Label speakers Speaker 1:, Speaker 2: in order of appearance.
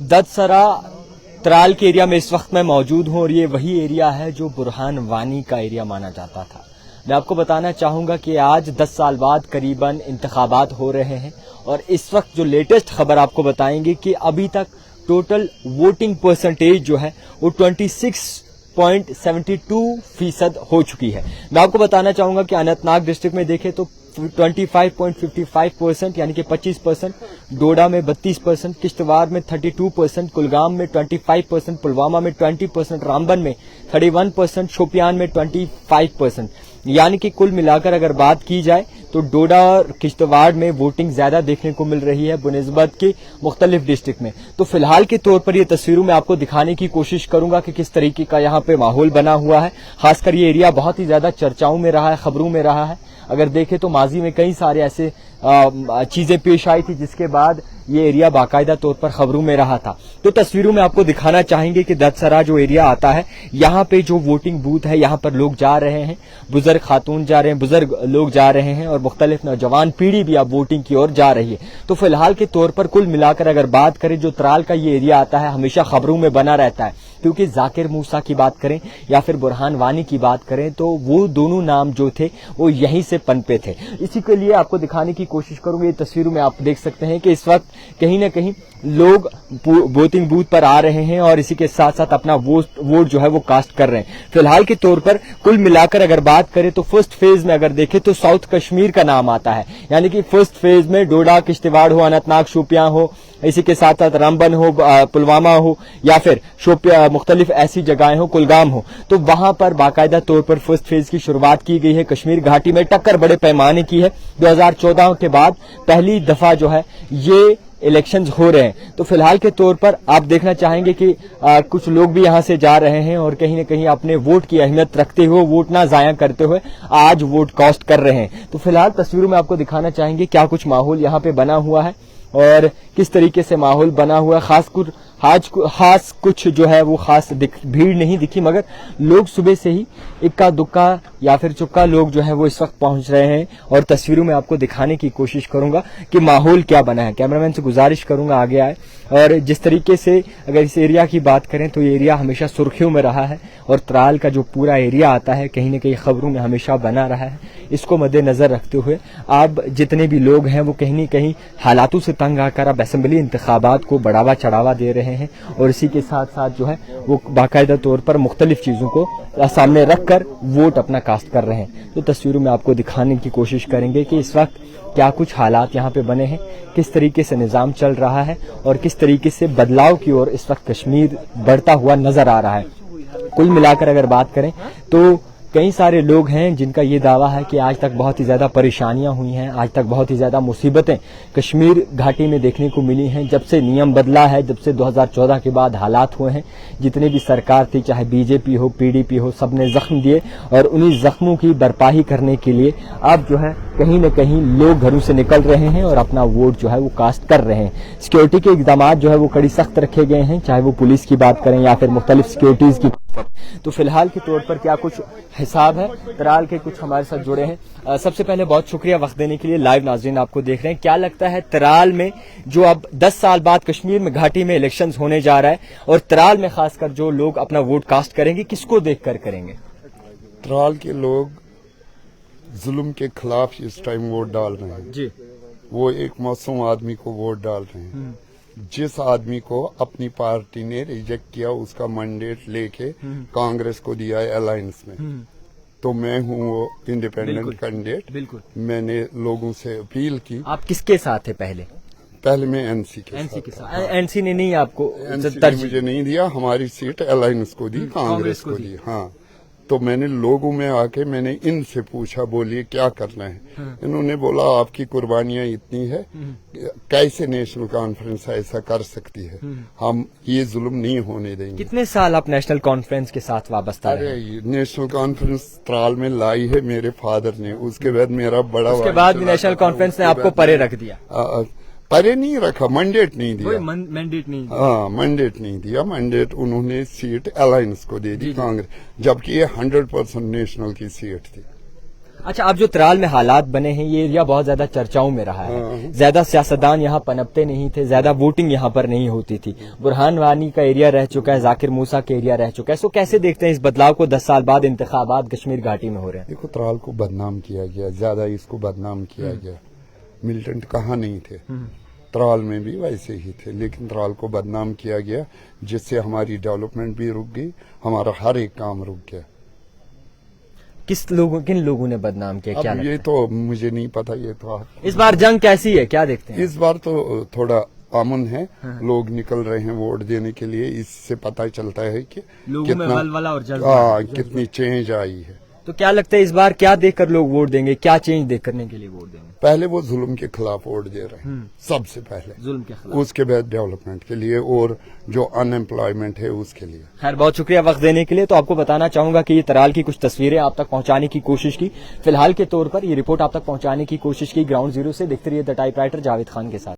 Speaker 1: ददसरा तराल के एरिया में इस वक्त मैं मौजूद हूं और ये वही एरिया है जो बुरहान वानी का एरिया माना जाता था। मैं आपको बताना चाहूंगा कि आज 10 साल बाद करीबन इंतखाबात हो रहे हैं और इस वक्त जो लेटेस्ट खबर आपको बताएंगे कि अभी तक टोटल वोटिंग परसेंटेज जो है वो 26.72% हो चुकी है। मैं आपको बताना चाहूंगा कि अनंतनाग डिस्ट्रिक्ट में देखें तो 25.55% यानी कि 25%, डोडा में 32%, किश्तवाड़ में 32%, कुलगाम में 25%, पुलवामा में 20%, रामबन में 31%, शोपियान में 25%। यानी कि कुल मिलाकर अगर बात की जाए तो डोडा और किश्तवाड़ में वोटिंग ज्यादा देखने को मिल रही है बनिस्बत के मुख्तलिफ डिस्ट्रिक्ट में। तो फिलहाल के तौर पर ये तस्वीरों में आपको दिखाने की कोशिश करूंगा कि किस तरीके का यहाँ पे माहौल बना हुआ है। खासकर ये एरिया बहुत ही ज्यादा चर्चाओं में रहा है, खबरों में रहा है। अगर देखें तो माजी में कई सारे ऐसे चीजें पेश आई थी जिसके बाद ये एरिया बाकायदा तौर पर खबरों में रहा था। तो तस्वीरों में आपको दिखाना चाहेंगे कि ददसरा जो एरिया आता है यहाँ पे जो वोटिंग बूथ है यहाँ पर लोग जा रहे हैं, बुजुर्ग खातून जा रहे हैं, बुजुर्ग लोग जा रहे हैं और मुख्तलिफ नौजवान पीढ़ी भी अब वोटिंग की ओर जा रही है। तो फिलहाल के तौर पर कुल मिलाकर अगर बात करें जो तराल का ये एरिया आता है हमेशा खबरों में बना रहता है, क्योंकि जाकिर मूसा की बात करें या फिर बुरहान वानी की बात करें तो वो दोनों नाम जो थे वो यहीं से पनपे थे। इसी के लिए आपको दिखाने की कोशिश करूंगा। ये तस्वीरों में आप देख सकते हैं कि इस वक्त कहीं ना कहीं लोग वोटिंग बूथ पर आ रहे हैं और इसी के साथ साथ अपना वोट जो है वो कास्ट कर रहे हैं। फिलहाल के तौर पर कुल मिलाकर अगर बात करें तो फर्स्ट फेज में अगर देखें तो साउथ कश्मीर का नाम आता है, यानी कि फर्स्ट फेज में डोडा, किश्तवाड़ हो, अनंतनाग, शोपियां हो, इसी के साथ साथ रामबन हो, पुलवामा हो या फिर शोपिया मुख्तलिफ ऐसी जगहें हो, कुलगाम हो, तो वहां पर बाकायदा तौर पर फर्स्ट फेज की शुरुआत की गई है। कश्मीर घाटी में टक्कर बड़े पैमाने की है। 2014 के बाद पहली दफा जो है ये इलेक्शंस हो रहे हैं। तो फिलहाल के तौर पर आप देखना चाहेंगे कि कुछ लोग भी यहां से जा रहे हैं और कहीं न कहीं अपने वोट की अहमियत रखते हुए, वोट ना जाया करते हुए आज वोट कास्ट कर रहे हैं। तो फिलहाल तस्वीरों में आपको दिखाना चाहेंगे क्या कुछ माहौल यहाँ पे बना हुआ है और किस तरीके से माहौल बना हुआ है। खास कुछ जो है वो खास भीड़ नहीं दिखी, मगर लोग सुबह से ही इक्का दुक्का या फिर चुक्का लोग जो है वो इस वक्त पहुंच रहे हैं और तस्वीरों में आपको दिखाने की कोशिश करूंगा कि माहौल क्या बना है। कैमरामैन से गुजारिश करूंगा आगे आए। और जिस तरीके से अगर इस एरिया की बात करें तो ये एरिया हमेशा सुर्खियों में रहा है और तराल का जो पूरा एरिया आता है कहीं न कहीं खबरों में हमेशा बना रहा है। इसको मद्देनजर रखते हुए अब जितने भी लोग हैं वो कहीं न कहीं हालातों से तंग आकर अब असेंबली इंतखाबात को बढ़ावा चढ़ावा दे रहे हैं और इसी के साथ साथ जो है वो बाकायदा तौर पर मुख्तलिफ चीजों को सामने रखकर वोट अपना कास्ट कर रहे हैं। तो तस्वीरों में आपको दिखाने की कोशिश करेंगे कि इस वक्त क्या कुछ हालात यहाँ पे बने हैं, किस तरीके से निजाम चल रहा है और किस तरीके से बदलाव की ओर इस वक्त कश्मीर बढ़ता हुआ नजर आ रहा है। कुल मिलाकर अगर बात करें तो कई सारे लोग हैं जिनका ये दावा है कि आज तक बहुत ही ज्यादा परेशानियां हुई हैं, आज तक बहुत ही ज्यादा मुसीबतें कश्मीर घाटी में देखने को मिली हैं। जब से नियम बदला है, जब से 2014 के बाद हालात हुए हैं, जितने भी सरकार थी, चाहे बीजेपी हो, पीडीपी हो, सबने जख्म दिए और उन्हीं जख्मों की भरपाई करने के लिए अब जो है कहीं न कहीं लोग घरों से निकल रहे हैं और अपना वोट जो है वो कास्ट कर रहे हैं। सिक्योरिटी के इकदाम जो है वो कड़ी सख्त रखे गए हैं, चाहे वो पुलिस की बात करें या फिर मुख्तलिफ सिक्योरिटीज की। तो फिलहाल के तौर पर क्या कुछ हिसाब है, तराल के कुछ हमारे साथ जुड़े हैं। सबसे पहले बहुत शुक्रिया वक्त देने के लिए। लाइव नाज़रीन आपको देख रहे हैं, क्या लगता है तराल में जो अब 10 साल बाद कश्मीर में घाटी में इलेक्शंस होने जा रहा है और तराल में खासकर जो लोग अपना वोट कास्ट करेंगे किसको देखकर करेंगे?
Speaker 2: तराल के लोग जुल्म के खिलाफ इस टाइम वोट डाल रहे हैं जी। वो एक मासूम आदमी को वोट डाल रहे हैं। जिस आदमी को अपनी पार्टी ने रिजेक्ट किया उसका मैंडेट लेके कांग्रेस को दिया है अलायंस में, तो मैं हूँ वो इंडिपेंडेंट कैंडिडेट। बिल्कुल मैंने लोगों से अपील की।
Speaker 1: आप किसके साथ थे पहले मैं
Speaker 2: एनसी के साथ।
Speaker 1: एनसी ने नहीं आपको
Speaker 2: मुझे नहीं दिया, हमारी सीट अलायंस को दी, कांग्रेस को दी। हाँ, तो मैंने लोगों में आके मैंने इनसे पूछा, बोलिए क्या करना है। इन्होंने बोला आपकी कुर्बानियां इतनी है, कैसे नेशनल कॉन्फ्रेंस ऐसा कर सकती है, हम ये जुल्म नहीं होने देंगे।
Speaker 1: कितने साल आप नेशनल कॉन्फ्रेंस के साथ वाबस्ता रहे?
Speaker 2: नेशनल कॉन्फ्रेंस तराल में लाई है मेरे फादर ने, उसके बाद मेरा बड़ा,
Speaker 1: उसके बाद नेशनल कॉन्फ्रेंस ने आपको परे रख दिया?
Speaker 2: परे नहीं रखा, मैंडेट नहीं दिया।
Speaker 1: मैंडेट नहीं?
Speaker 2: हाँ, मैंडेट नहीं दिया। मैंडेट उन्होंने सीट अलायंस को दे दी, कांग्रेस, जबकि ये 100% नेशनल की सीट थी।
Speaker 1: اچھا، اب جو ترال میں حالات بنے ہیں، یہ ایریا بہت زیادہ چرچاؤں میں رہا ہے، زیادہ سیاستدان یہاں پنپتے نہیں تھے، زیادہ ووٹنگ یہاں پر نہیں ہوتی تھی، برہان وانی کا ایریا رہ چکا ہے، ذاکر موسیٰ کا ایریا رہ چکا ہے، سو کیسے دیکھتے ہیں اس بدلاؤ کو 10 سال بعد انتخابات کشمیر گھاٹی میں ہو رہے ہیں؟
Speaker 2: دیکھو، ترال کو بدنام کیا گیا، زیادہ اس کو بدنام کیا گیا. ملیٹنٹ کہاں نہیں تھے، ترال میں بھی ویسے ہی تھے، لیکن ترال کو بدنام کیا گیا، جس سے ہماری ڈیولپمنٹ بھی رک گئی، ہمارا ہر ایک کام رک گیا.
Speaker 1: کن لوگوں نے بدنام کیا؟ کیا
Speaker 2: اب
Speaker 1: لگتا
Speaker 2: یہ
Speaker 1: ہے؟
Speaker 2: تو مجھے نہیں پتا، یہ تو
Speaker 1: اس بار جنگ کیسی ہے، کیا دیکھتے ہیں؟
Speaker 2: اس بار تو تھوڑا امن ہے، لوگ نکل رہے ہیں ووٹ دینے کے لیے، اس سے پتہ چلتا ہے کہ
Speaker 1: لوگوں میں ولولہ اور جذبہ ہے۔
Speaker 2: کتنی چینج آئی ہے.
Speaker 1: تو کیا لگتا ہے اس بار کیا دیکھ کر لوگ ووٹ دیں گے، کیا چینج دیکھ کرنے کے لیے ووٹ دیں گے؟
Speaker 2: پہلے وہ ظلم کے خلاف ووٹ دے رہے ہیں، سب سے پہلے
Speaker 1: ظلم کے خلاف،
Speaker 2: اس کے بعد ڈیولپمنٹ کے لیے اور جو ان امپلائمنٹ ہے اس کے لیے.
Speaker 1: خیر، بہت شکریہ وقت دینے کے لیے. تو آپ کو بتانا چاہوں گا کہ یہ ترال کی کچھ تصویریں آپ تک پہنچانے کی کوشش کی، فی الحال کے طور پر یہ رپورٹ آپ تک پہنچانے کی کوشش کی گراؤنڈ زیرو سے. دیکھتے رہیے the type writer Javed Khan کے ساتھ.